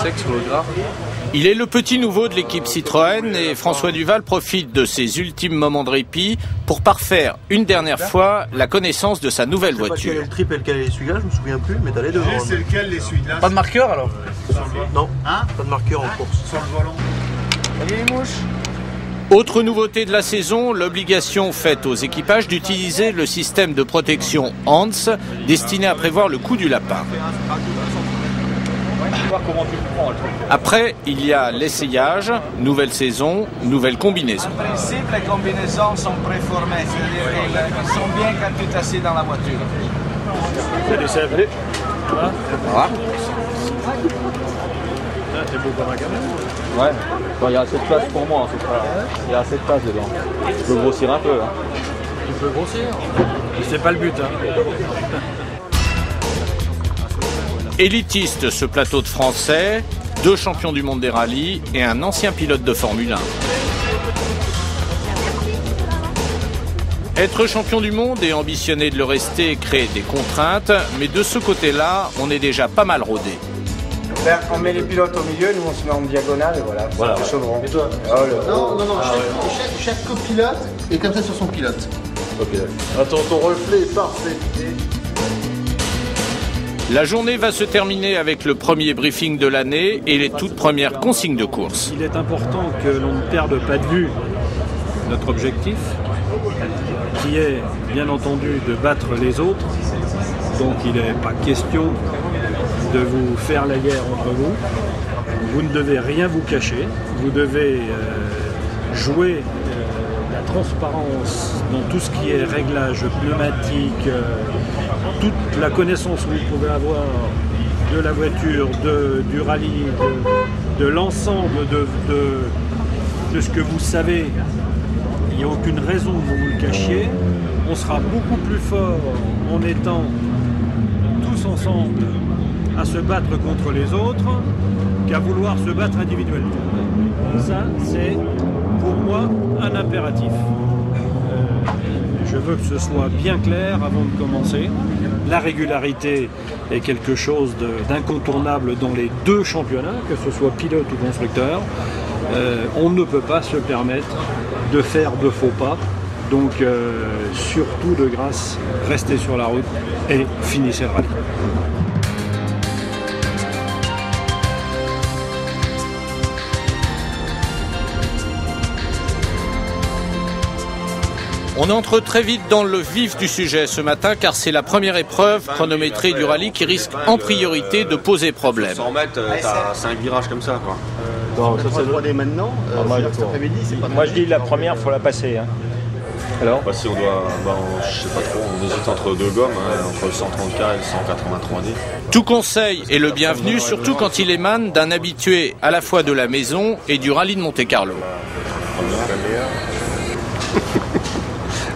sec sur le gras. Il est le petit nouveau de l'équipe Citroën et François Duval profite de ses ultimes moments de répit pour parfaire une dernière fois la connaissance de sa nouvelle voiture. Je sais pas quel est le trip et lequel est l'essuie-glace, je me souviens plus, mais t'as les deux. C'est lequel l'essuie-glace? Pas de marqueur alors? Non, pas de marqueur en course. Sur le volant. Salut les mouches. Autre nouveauté de la saison, l'obligation faite aux équipages d'utiliser le système de protection Hans destiné à prévoir le coup du lapin. Après, il y a l'essayage, nouvelle saison, nouvelle combinaison. En principe, les combinaisons sont préformées, c'est-à-dire qu'elles sont bien quand tu t'assieds dans la voiture. Salut Seb. Salut. Voilà. T'es beau comme un gamin. Ouais, il y a assez de place pour moi, il y a assez de place dedans. Je peux grossir un peu. Hein. Tu peux grossir. C'est pas le but. Hein. Élitiste ce plateau de Français, 2 champions du monde des rallyes et un ancien pilote de Formule 1. Être champion du monde et ambitionner de le rester crée des contraintes, mais de ce côté-là, on est déjà pas mal rodé. On met les pilotes au milieu, nous on se met en diagonale et voilà, c'est chaudron. Et toi? Non, chaque copilote est comme ça sur son pilote. Ok. Attends, ton reflet est parfait. La journée va se terminer avec le premier briefing de l'année et les toutes premières consignes de course. Il est important que l'on ne perde pas de vue notre objectif, qui est bien entendu de battre les autres. Donc il n'est pas question de vous faire la guerre entre vous. Vous ne devez rien vous cacher. Vous devez jouer la transparence dans tout ce qui est réglage pneumatique, toute la connaissance que vous pouvez avoir de la voiture, du rallye, de l'ensemble de ce que vous savez. Il n'y a aucune raison que vous vous le cachiez. On sera beaucoup plus fort en étant tous ensemble à se battre contre les autres qu'à vouloir se battre individuellement. Ça, c'est pour moi un impératif. Je veux que ce soit bien clair avant de commencer. La régularité est quelque chose d'incontournable dans les 2 championnats, que ce soit pilote ou constructeur. On ne peut pas se permettre de faire de faux pas. Donc, surtout de grâce, restez sur la route et finissez le rallye. On entre très vite dans le vif du sujet ce matin car c'est la première épreuve chronométrée du rallye qui risque en priorité de poser problème. 100 mètres, t'as 5 virages comme ça quoi. Non, ça c'est 3D maintenant. Cet après-midi, c'est pas. Moi je dis la première, faut la passer. Hein. Alors si on doit, je sais pas trop, on hésite entre 2 gommes, entre 130K et 183D. Tout conseil est le bienvenu, surtout quand il émane d'un habitué à la fois de la maison et du rallye de Monte-Carlo.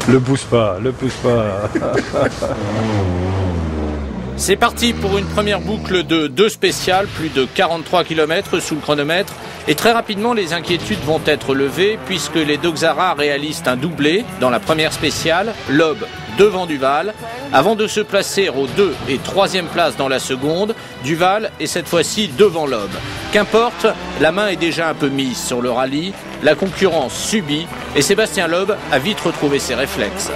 Le pousse pas, le pousse pas. C'est parti pour une première boucle de 2 spéciales, plus de 43 km sous le chronomètre. Et très rapidement, les inquiétudes vont être levées puisque les Doxara réalisent un doublé dans la première spéciale, Loeb devant Duval, avant de se placer aux 2 et 3e places dans la seconde. Duval est cette fois-ci devant Loeb. Qu'importe, la main est déjà un peu mise sur le rallye, la concurrence subit et Sébastien Loeb a vite retrouvé ses réflexes.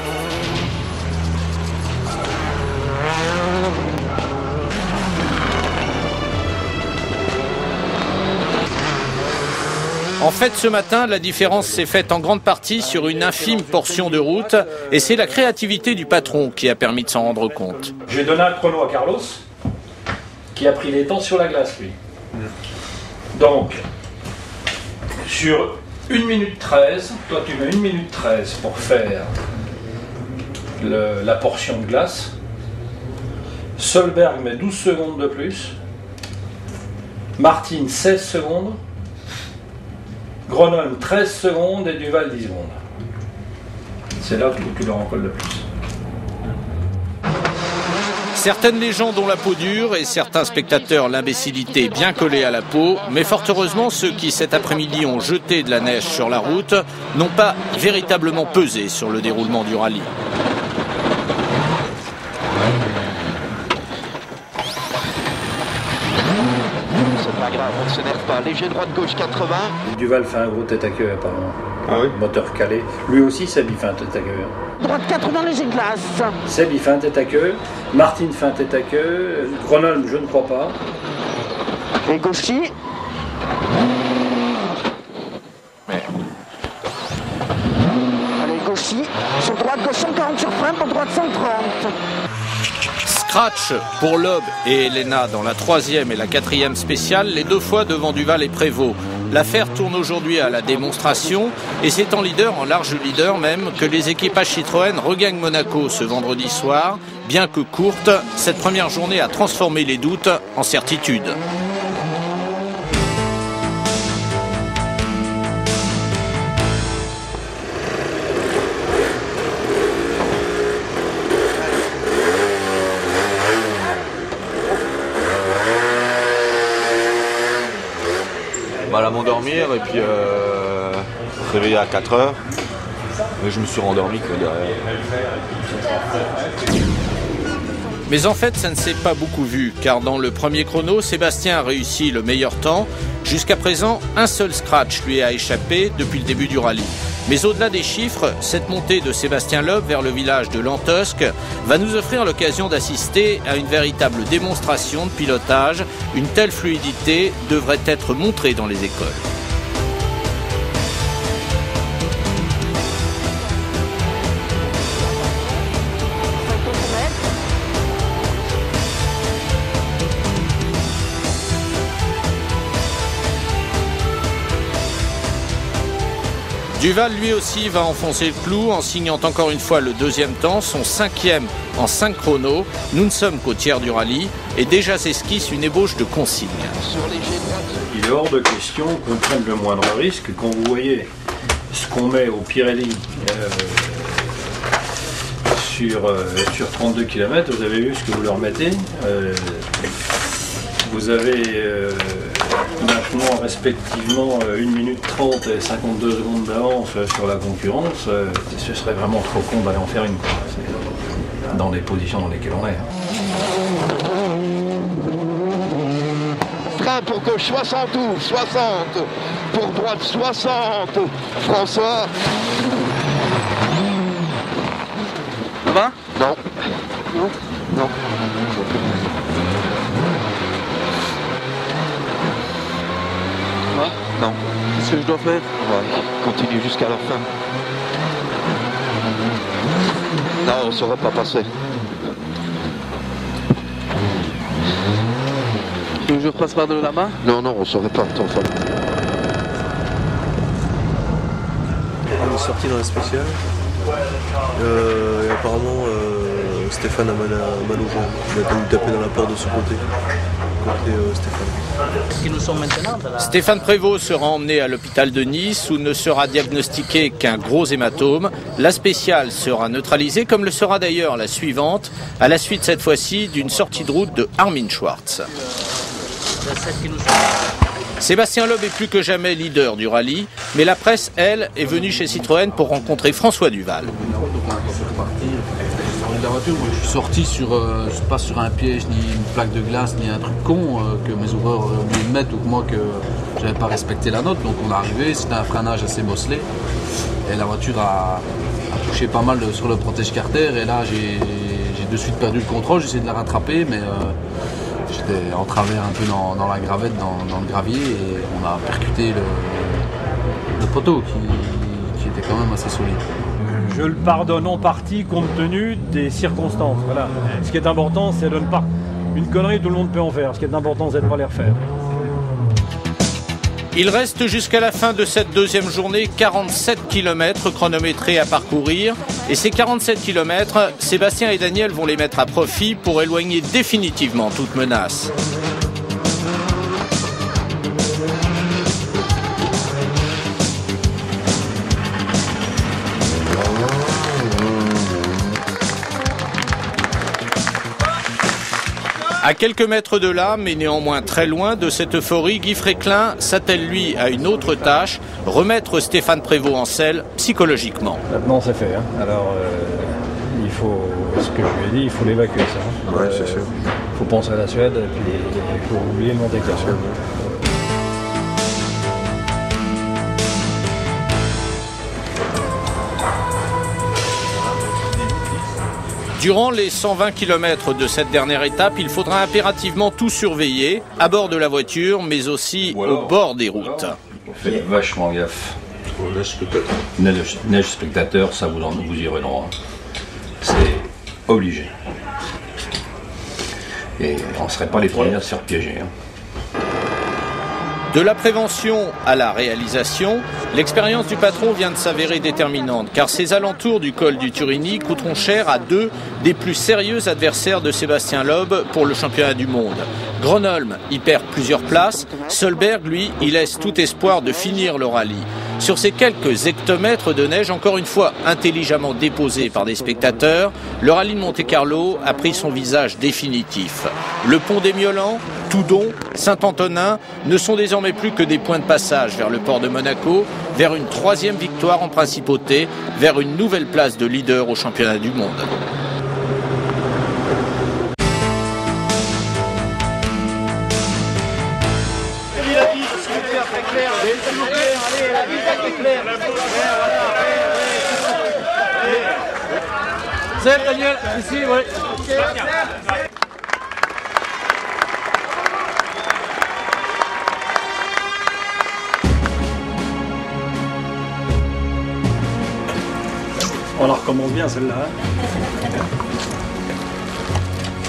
En fait, ce matin, la différence s'est faite en grande partie sur une infime portion de route et c'est la créativité du patron qui a permis de s'en rendre compte. J'ai donné un chrono à Carlos, qui a pris les temps sur la glace, lui. Donc, sur 1 minute 13, toi tu mets 1 minute 13 pour faire la portion de glace. Solberg met 12 secondes de plus. Martin 16 secondes. Gronholm 13 secondes et Duval 10 secondes. C'est là où tu leur en colles le plus. Certaines légendes ont la peau dure et certains spectateurs l'imbécilité bien collée à la peau, mais fort heureusement ceux qui cet après-midi ont jeté de la neige sur la route n'ont pas véritablement pesé sur le déroulement du rallye. on ne s'énerve pas. Léger droite-gauche 80. Duval fait un gros tête à queue apparemment. Ah oui. Moteur calé. Lui aussi, Seb, il fait un tête à queue. Droite 80 léger glace. Seb, il fait un tête à queue. Martine fait un tête à queue. Grenolm, je ne crois pas. Et gauchy. Allez, gauchy. Sur droite, gauche 140 sur frein, pour droite 130. Scratch pour Loeb et Elena dans la 3e et la 4e spéciale, les 2 fois devant Duval et Prévost. L'affaire tourne aujourd'hui à la démonstration et c'est en leader, en large leader même, que les équipages Citroën regagnent Monaco ce vendredi soir. Bien que courte, cette première journée a transformé les doutes en certitudes. Mal à m'endormir et puis réveillé à 4 heures. Et je me suis rendormi que derrière. Mais en fait, ça ne s'est pas beaucoup vu, car dans le premier chrono, Sébastien a réussi le meilleur temps. Jusqu'à présent, un seul scratch lui a échappé depuis le début du rallye. Mais au-delà des chiffres, cette montée de Sébastien Loeb vers le village de Lantosque va nous offrir l'occasion d'assister à une véritable démonstration de pilotage. Une telle fluidité devrait être montrée dans les écoles. Duval lui aussi va enfoncer le clou en signant encore une fois le 2e temps, son 5e en 5 chronos. Nous ne sommes qu'au tiers du rallye et déjà s'esquisse une ébauche de consigne. Il est hors de question qu'on prenne le moindre risque. Quand vous voyez ce qu'on met au Pirelli sur 32 km, vous avez vu ce que vous leur mettez. Vous avez maintenant respectivement 1 minute 30 et 52 secondes d'avance sur la concurrence. Ce serait vraiment trop con d'aller en faire une, dans les positions dans lesquelles on est. Frein pour gauche 72, 60. Pour droite 60. François. Ça va? Non. Non. Non. Qu'est-ce que je dois faire? Ouais, continue jusqu'à la fin. Non, on ne saurait pas passer. Tu veux que je repasse par de là-bas? Non, non, on ne saurait pas. Attends, On est sorti dans la spéciale. Et apparemment, Stéphane a mal aux jambes. Il a dû taper dans la porte de ce côté. Stéphane Prévost sera emmené à l'hôpital de Nice où ne sera diagnostiqué qu'un gros hématome. La spéciale sera neutralisée comme le sera d'ailleurs la suivante, à la suite cette fois-ci d'une sortie de route de Armin Schwartz. Sébastien Loeb est plus que jamais leader du rallye, mais la presse, elle, est venue chez Citroën pour rencontrer François Duval. La voiture, je suis sorti pas sur un piège, ni une plaque de glace, ni un truc con que mes ouvreurs auraient oublié de mettre ou que moi que j'avais pas respecté la note. Donc on est arrivé, c'était un freinage assez bosselé et la voiture a touché pas mal sur le protège-carter et là j'ai de suite perdu le contrôle, j'ai essayé de la rattraper mais j'étais en travers un peu dans la gravette, dans le gravier et on a percuté le poteau qui était quand même assez solide. Je le pardonne en partie compte tenu des circonstances. Voilà. Ce qui est important, c'est de ne pas... Une connerie, tout le monde peut en faire. Ce qui est important, c'est de ne pas les refaire. Il reste jusqu'à la fin de cette 2e journée 47 km chronométrés à parcourir. Et ces 47 km, Sébastien et Daniel vont les mettre à profit pour éloigner définitivement toute menace. À quelques mètres de là, mais néanmoins très loin de cette euphorie, Guy Fréquelin s'attelle lui à une autre tâche, remettre Stéphane Prévost en selle psychologiquement. Maintenant c'est fait, hein. Alors il faut, ce que je lui ai dit, il faut l'évacuer ça. Ouais, c'est sûr. Il faut penser à la Suède et puis il faut oublier le Monte Carlo. Durant les 120 km de cette dernière étape, il faudra impérativement tout surveiller, à bord de la voiture, mais aussi au bord des routes. Faites vachement gaffe. Neige spectateur, ça vous y aurez droit. C'est obligé. Et on ne serait pas les premiers à se faire piéger. De la prévention à la réalisation, l'expérience du patron vient de s'avérer déterminante, car ces alentours du col du Turini coûteront cher à deux des plus sérieux adversaires de Sébastien Loeb pour le championnat du monde. Gronholm y perd plusieurs places, Solberg, lui, y laisse tout espoir de finir le rallye. Sur ces quelques hectomètres de neige, encore une fois intelligemment déposés par des spectateurs, le rallye de Monte-Carlo a pris son visage définitif. Le pont des Miolans, Toudon, Saint-Antonin ne sont désormais plus que des points de passage vers le port de Monaco, vers une troisième victoire en principauté, vers une nouvelle place de leader au championnat du monde. C'est Daniel, ici, oui. On la recommence bien celle-là.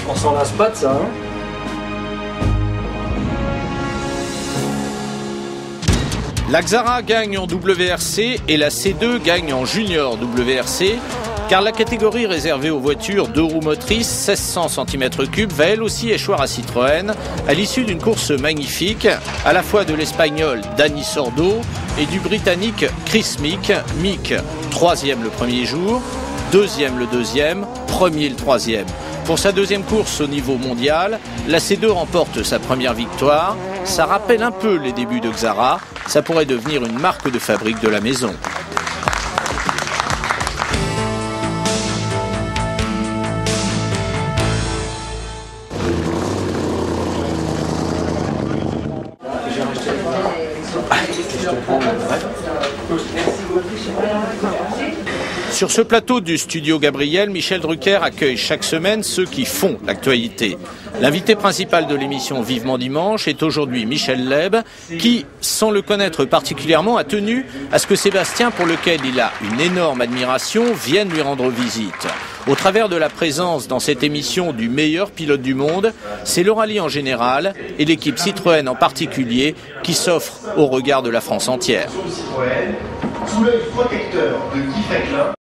On s'en lasse pas de ça. La Xara gagne en WRC et la C2 gagne en junior WRC, car la catégorie réservée aux voitures 2 roues motrices 1600 cm3 va elle aussi échoir à Citroën à l'issue d'une course magnifique, à la fois de l'Espagnol Dani Sordo et du Britannique Chris Meek. Meek, 3e le premier jour, 2e le deuxième, 1er le 3e. Pour sa deuxième course au niveau mondial, la C2 remporte sa première victoire. Ça rappelle un peu les débuts de Xara. Ça pourrait devenir une marque de fabrique de la maison. Sur ce plateau du studio Gabriel, Michel Drucker accueille chaque semaine ceux qui font l'actualité. L'invité principal de l'émission Vivement Dimanche est aujourd'hui Michel Leeb, qui, sans le connaître particulièrement, a tenu à ce que Sébastien, pour lequel il a une énorme admiration, vienne lui rendre visite. Au travers de la présence dans cette émission du meilleur pilote du monde, c'est le rallye en général et l'équipe Citroën en particulier qui s'offre au regard de la France entière. Sous l'œil protecteur de Guy Fecklin.